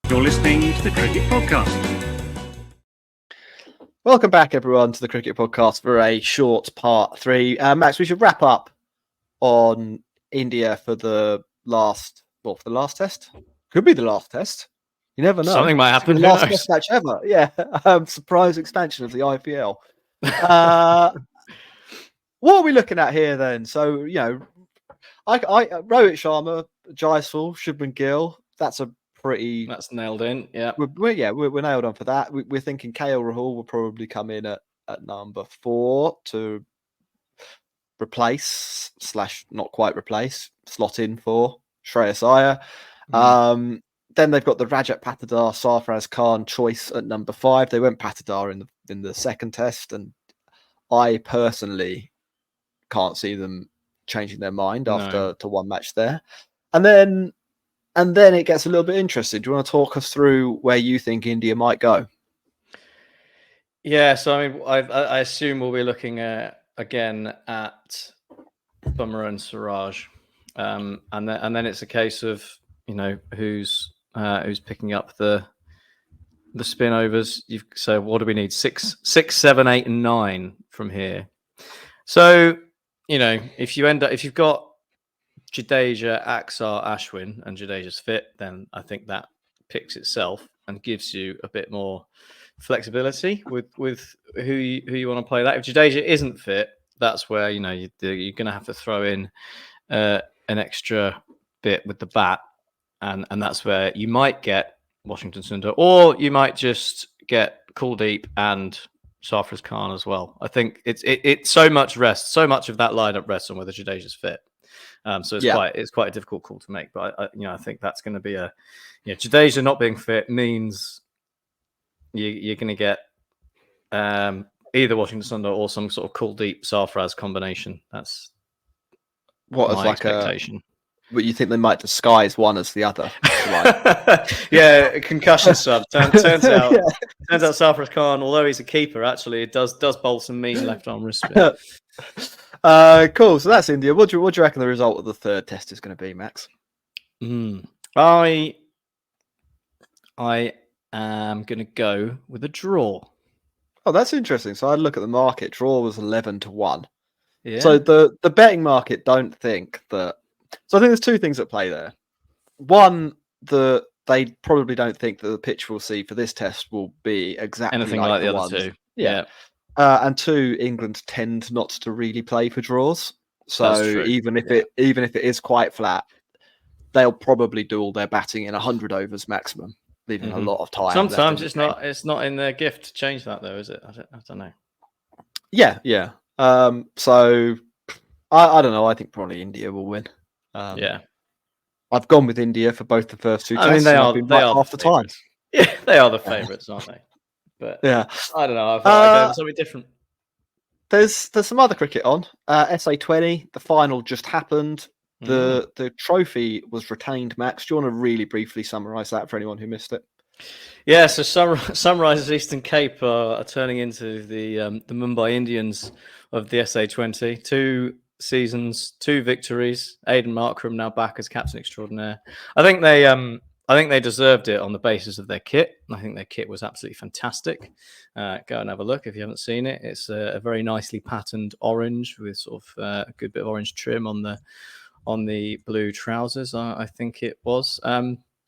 You're listening to the Cricket Podcast. Welcome back, everyone, to the Cricket Podcast for a short part 3. Max, we should wrap up on India for the last test. Could be the last test. You never know. Something might happen. The last test match ever. Yeah. Surprise expansion of the IPL. What are we looking at here then? So, Rohit Sharma, Jaiswal, Shubman Gill. That's nailed in. Yeah. We're nailed on for that. We're thinking KL Rahul will probably come in at number 4 to replace / not quite replace, slot in for Shreyas Iyer. Then they've got the Rajat Patidar, Sarfaraz Khan choice at number 5. They went Patidar in the second test, and I personally can't see them changing their mind after one match there. And then it gets a little bit interesting. Do you want to talk us through where you think India might go? Yeah, so I mean, I assume we'll be looking again at Bumrah and Siraj, and then it's a case of who's picking up the spin overs. So what do we need? 6, 7, 8, and 9 from here. So if you've got Jadeja, Axar, Ashwin, and Jadeja's fit, then I think that picks itself and gives you a bit more flexibility with who you want to play that. If Jadeja isn't fit, that's where you're going to have to throw in an extra bit with the bat, and that's where you might get Washington Sundar, or you might just get Kuldeep and Sarfaraz Khan as well. I think it's so much of that lineup rests on whether Jadeja's fit. So it's quite a difficult call to make, but I think that's going to be Jadeja not being fit means you're going to get either Washington Sundar or some sort of Kuldeep Sarfaraz combination. That's my expectation. But you think they might disguise one as the other? Yeah, concussion sub. Turns out Sarfaraz Khan, although he's a keeper, actually it does bowl some mean left arm wrist spin. Cool. So that's India. What do you reckon the result of the third test is going to be, Max? I am going to go with a draw. Oh, that's interesting. So I look at the market. Draw was 11-1. Yeah. So the betting market don't think that. So I think there's two things at play there. One, they probably don't think that the pitch we'll see for this test will be exactly anything like the ones. other two. Yeah. And two, England tend not to really play for draws. So even if it is quite flat, they'll probably do all their batting in 100 overs maximum, leaving a lot of time. Sometimes it's not in their gift to change that though, is it? I don't know. Yeah. So I don't know. I think probably India will win. I've gone with India for both the first two tests. I mean, they are half the time. Yeah, they are the favourites, aren't they? But yeah, I don't know. I thought I'd go with something different. There's some other cricket on. SA20, the final just happened. The trophy was retained, Max. Do you want to really briefly summarise that for anyone who missed it? Yeah, so Sunrisers Eastern Cape are turning into the Mumbai Indians of the SA20. 2 seasons, 2 victories. Aidan Markram now back as captain extraordinaire. I think they deserved it on the basis of their kit. I think their kit was absolutely fantastic. Go and have a look if you haven't seen it. It's a very nicely patterned orange with sort of a good bit of orange trim on the blue trousers. I think it was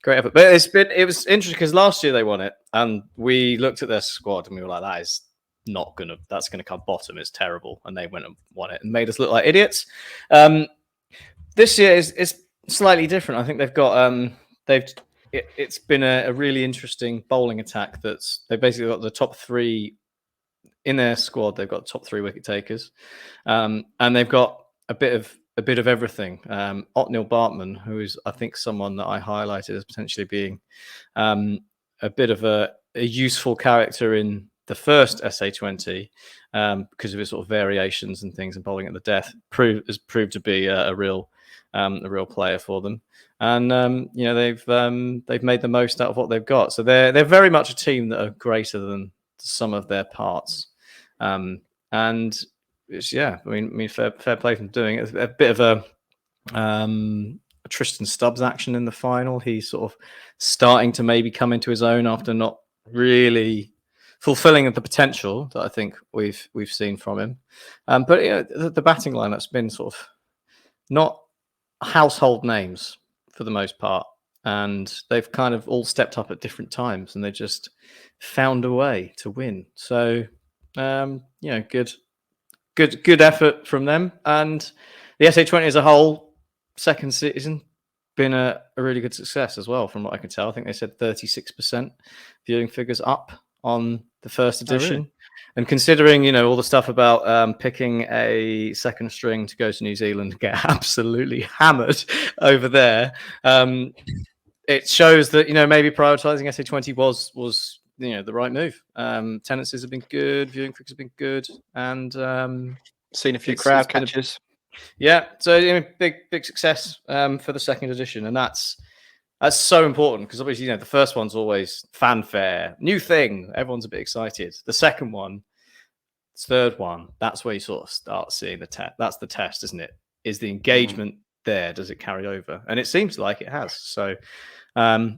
great effort. But it was interesting because last year they won it, and we looked at their squad and we were like, that's gonna come bottom. It's terrible, and they went and won it and made us look like idiots. This year is slightly different. I think they've got it's been a really interesting bowling attack. They've basically got the top 3 in their squad. They've got top 3 wicket takers, and they've got a bit of everything. Otnil Bartman, who is I think someone that I highlighted as potentially being a bit of a useful character in the first SA20 because of his sort of variations and things and bowling at the death, has proved to be a real player for them. And they've made the most out of what they've got. So they're very much a team that are greater than some of their parts. And it's, I mean, fair play from doing it. It's a bit of a Tristan Stubbs action in the final. He's sort of starting to maybe come into his own after not really fulfilling the potential that I think we've seen from him. But the batting lineup's been sort of not household names for the most part, and they've kind of all stepped up at different times, and they just found a way to win. So, good effort from them. And the SA20 as a whole, second season, been a really good success as well, from what I can tell. I think they said 36% viewing figures up on the first edition. really? And considering, all the stuff about picking a second string to go to New Zealand and get absolutely hammered over there, it shows that, maybe prioritising SA20 was the right move. Tenancies have been good, viewing figures have been good, and Seen a few crowd catches. So big success for the second edition, and that's so important because obviously the first one's always fanfare, new thing, everyone's a bit excited. The second one, third one, that's where you sort of start seeing the test. That's the test, isn't it? Is the engagement there? Does it carry over? And it seems like it has. So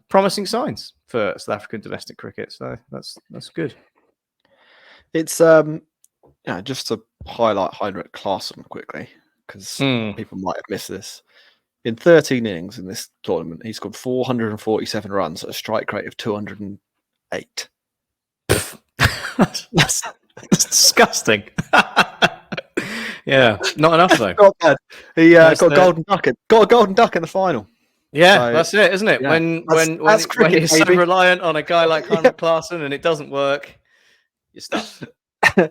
promising signs for South African domestic cricket. So that's good. It's just to highlight Heinrich Klaassen quickly, because people might have missed this. In 13 innings in this tournament, he scored 447 runs at a strike rate of 208. That's disgusting. Yeah, not enough though. Not bad. He got a golden duck. Got a golden duck in the final. Yeah, So, that's it, isn't it? yeah, when cricket, you're so baby. reliant on a guy like Heinrich Klaassen and it doesn't work, you're stuck. I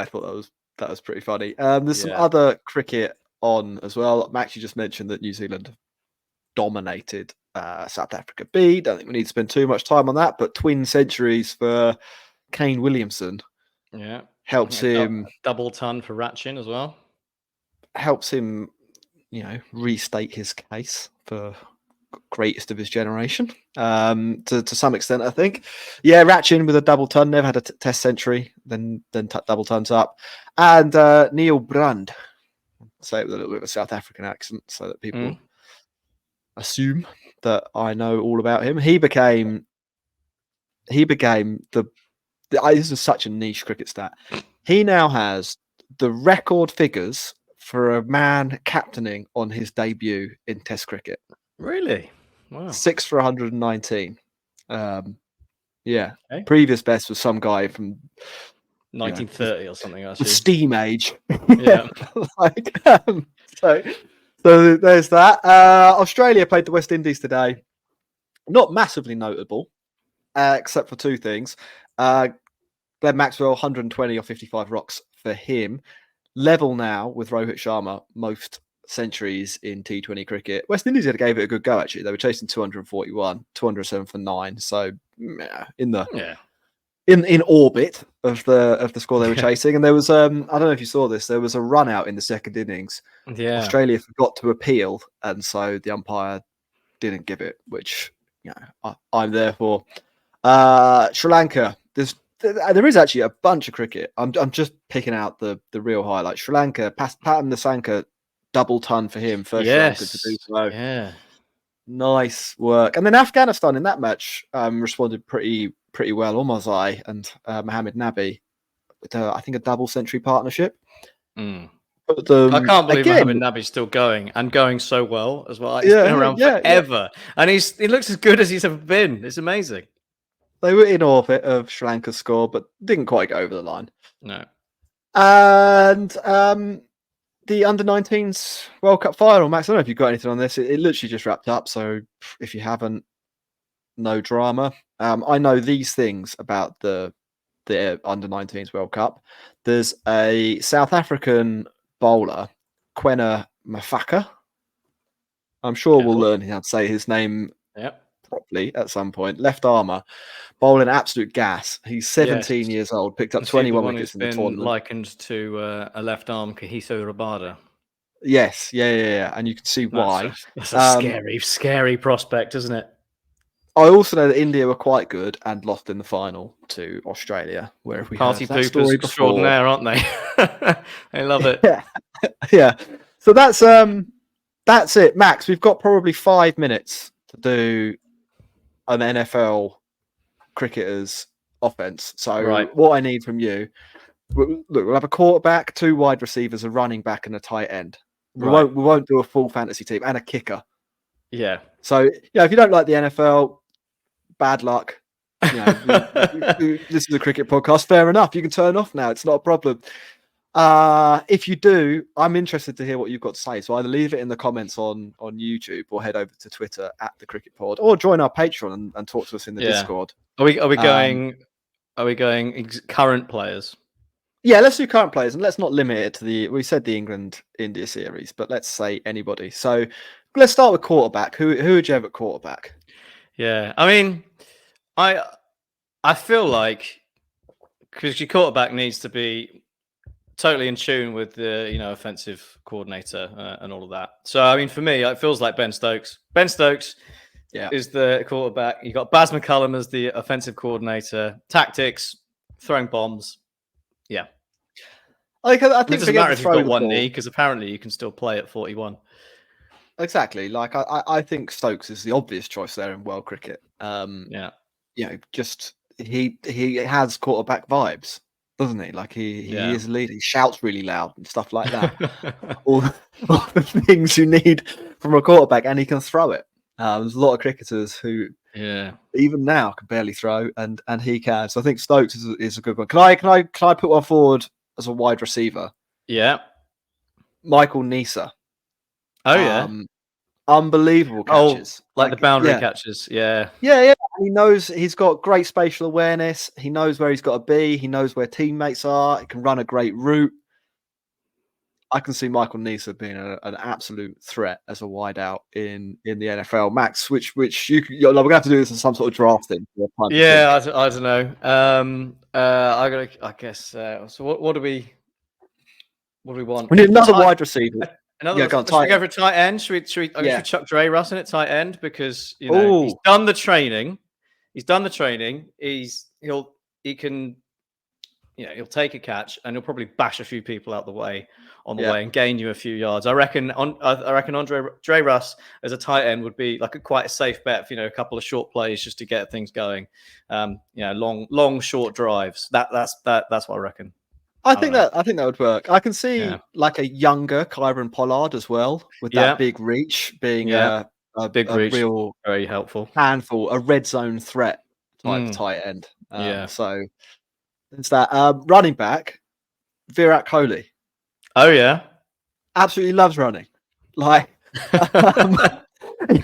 thought that was pretty funny. There's some other cricket on as well. Max, you just mentioned that New Zealand dominated South Africa B. Don't think we need to spend too much time on that, but twin centuries for Kane Williamson. Yeah, helps him double ton for Ratchin as well. Helps him, restate his case for greatest of his generation. To some extent, I think. Yeah, Ratchin with a double ton, never had a test century, then double tons up, and Neil Brand. Say it with a little bit of a South African accent, so that people assume that I know all about him. He became the. This is such a niche cricket stat. He now has the record figures for a man captaining on his debut in Test cricket. Really? Wow. 6 for 119. Okay. Previous best was some guy from 1930 or something. The steam age. Yeah. So there's that. Australia played the West Indies today. Not massively notable, except for two things. Glenn Maxwell, 120 or 55 rocks for him. Level now with Rohit Sharma, most centuries in T20 cricket. West Indies gave it a good go, actually. They were chasing 241, 207 for 9. So in orbit of the score they were chasing. And there was I don't know if you saw this, there was a run out in the second innings. Yeah. Australia forgot to appeal, and so the umpire didn't give it, which I'm there for. Sri Lanka, there is actually a bunch of cricket. I'm just picking out the real highlights. Sri Lanka, Patton Nasanka, double ton for him. First Sri Lanka to do so. Yeah. Nice work. And then Afghanistan in that match responded pretty well. Omazai and Mohammed Nabi with I think a double century partnership. But, I can't believe Mohammed Nabi's still going and going so well as well. He's been around forever, and he looks as good as he's ever been. It's amazing. They were in orbit of Sri Lanka's score, but didn't quite go over the line. No. And the under-19s World Cup final, Max, I don't know if you've got anything on this. It literally just wrapped up, so if you haven't, no drama. I know these things about the under-19s World Cup. There's a South African bowler, Quena Mafaka. I'm sure we'll learn how to say his name properly at some point. Left armour, bowling absolute gas. He's 17 years old, picked up 21 wickets in the tournament. Likened to a left arm Kahiso Rabada. Yes, yeah, and you can see why. That's a scary prospect, isn't it? I also know that India were quite good and lost in the final to Australia. Where if we party heard that story poopers extraordinaire, aren't they? They love it. Yeah. So that's it, Max. We've got probably 5 minutes to do an NFL cricketer's offense. So Right. what I need from you, we'll have a quarterback, 2 wide receivers, a running back, and a tight end. We won't do a full fantasy team and a kicker. Yeah. So if you don't like the NFL, bad luck. This is a cricket podcast. Fair enough. You can turn off now. It's not a problem. If you do, I'm interested to hear what you've got to say. So either leave it in the comments on YouTube or head over to Twitter at the Cricket Pod, or join our Patreon and talk to us in the Discord. Are we going? Are we going current players? Yeah, let's do current players, and let's not limit it to we said the England-India series, but let's say anybody. So let's start with quarterback. Who would you have at quarterback? Yeah, I mean, I feel like because your quarterback needs to be totally in tune with the offensive coordinator and all of that. So I mean, for me, it feels like Ben Stokes. Ben Stokes is the quarterback. You got Baz McCullum as the offensive coordinator. Tactics, throwing bombs. Yeah. I think it doesn't matter if you've got one knee, because apparently you can still play at 41. Exactly. Like I think Stokes is the obvious choice there in world cricket. Just he has quarterback vibes, doesn't he? Like he is a leader. He shouts really loud and stuff like that. all the things you need from a quarterback, and he can throw it. There's a lot of cricketers who even now can barely throw, and he can. So I think Stokes is a good one. Can I put one forward as a wide receiver? Yeah. Michael Nisa. Oh yeah. Unbelievable catches. Like the boundary catches. Yeah. Yeah. He knows, he's got great spatial awareness. He knows where he's got to be. He knows where teammates are. He can run a great route. I can see Michael Nisa being an absolute threat as a wideout in the NFL. Max, which we're going to have to do this in some sort of drafting. Yeah, I don't know. I guess. So what do we want? We need another wide receiver. Should we go for a tight end? Should we chuck Dre Russ in at tight end, because he's done the training. He'll take a catch, and he'll probably bash a few people out the way on the way and gain you a few yards. I reckon Dre Russ as a tight end would be like quite a safe bet for a couple of short plays just to get things going. Long short drives. That's what I reckon. I think that would work. I can see like a younger Kyron Pollard as well, with that big reach being a big reach, real very helpful handful, a red zone threat type tight end. So there's that. Running back, Virat Kohli. Oh yeah, absolutely loves running. Like he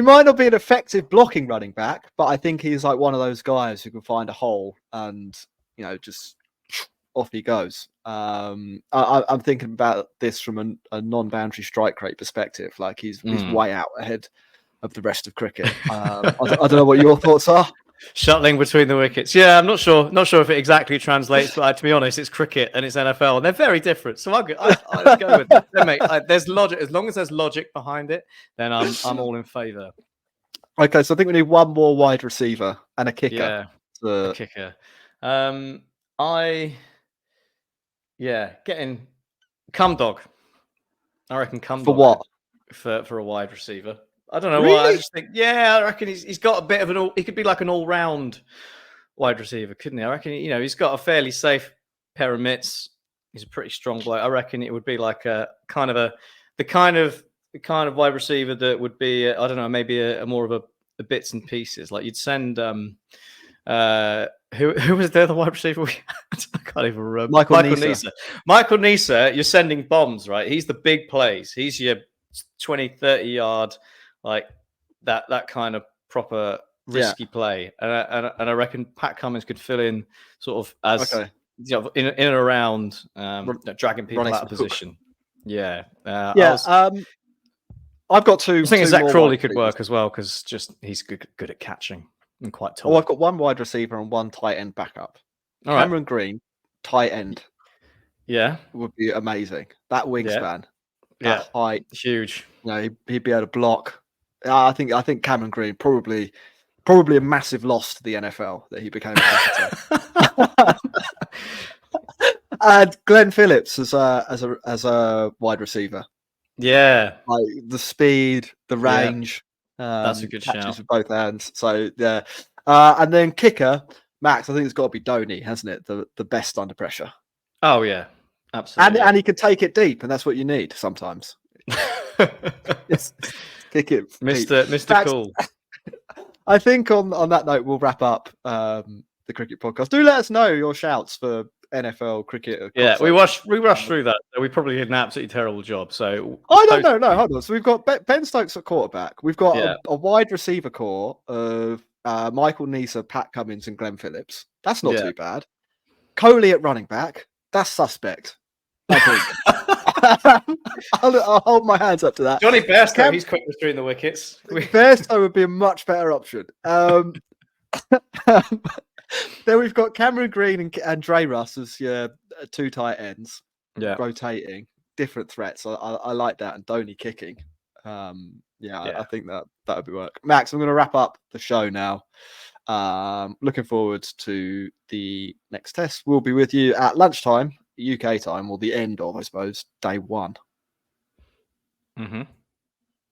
might not be an effective blocking running back, but I think he's like one of those guys who can find a hole and just off he goes. I'm thinking about this from a non-boundary strike rate perspective. Like he's way out ahead of the rest of cricket. I don't know what your thoughts are. Shuttling between the wickets. Yeah, I'm not sure if it exactly translates, but to be honest, it's cricket and it's NFL, and they're very different. So I'll go with it. Mate, there's logic. As long as there's logic behind it, then I'm all in favour. Okay, so I think we need one more wide receiver and a kicker. A kicker. Getting Cum Dog. I reckon Cum Dog. For what? For a wide receiver. I don't know why. I just think, I reckon he's got a bit of he could be like an all-round wide receiver, couldn't he? I reckon, he's got a fairly safe pair of mitts. He's a pretty strong bloke. I reckon it would be like the kind of wide receiver that would be, I don't know, maybe a more of a bits and pieces. Like you'd send, who was the other wide receiver we had? I can't even remember. Michael Nisa. Michael Nisa, you're sending bombs, right? He's the big plays. He's your 20, 30 yard, like that kind of proper risky play. And I reckon Pat Cummins could fill in sort of as in and around dragging people out of position. I've got two. I think Zach Crawley could work as well, because he's good at catching and quite tall. Well, I've got one wide receiver and one tight end backup. All Cameron Green, tight end. Yeah, would be amazing. That wingspan, that height, huge. He'd be able to block. I think Cameron Green probably a massive loss to the NFL that he became a cricketer. And Glenn Phillips as a wide receiver. Yeah, Like the speed, the Yeah. range. That's a good catches shout. with both hands. So yeah. And then kicker, Max, I think it's got to be Donny, hasn't it? The best under pressure. Oh yeah, absolutely. And he can take it deep, and that's what you need sometimes. It's kick it deep. Mr. Max, Cool. I think on that note, we'll wrap up the cricket podcast. Do let us know your shouts for NFL cricket. Yeah, we rushed through that. So we probably did an absolutely terrible job. So Oh no, hold on. So we've got Ben Stokes at quarterback. We've got Yeah. a wide receiver core of Michael Neser, Pat Cummins, and Glenn Phillips. That's not Yeah. too bad. Coley at running back. That's suspect. I think. I'll hold my hands up to that. Johnny Bairstow, he's quick between the wickets. Bairstow would be a much better option. Then we've got Cameron Green and Dre Russ as your two tight ends, rotating different threats. I like that, and Donny kicking. I think that would be work. Max, I'm going to wrap up the show now. Looking forward to the next test. We'll be with you at lunchtime, UK time, or the end of, I suppose, day one. Mm-hmm.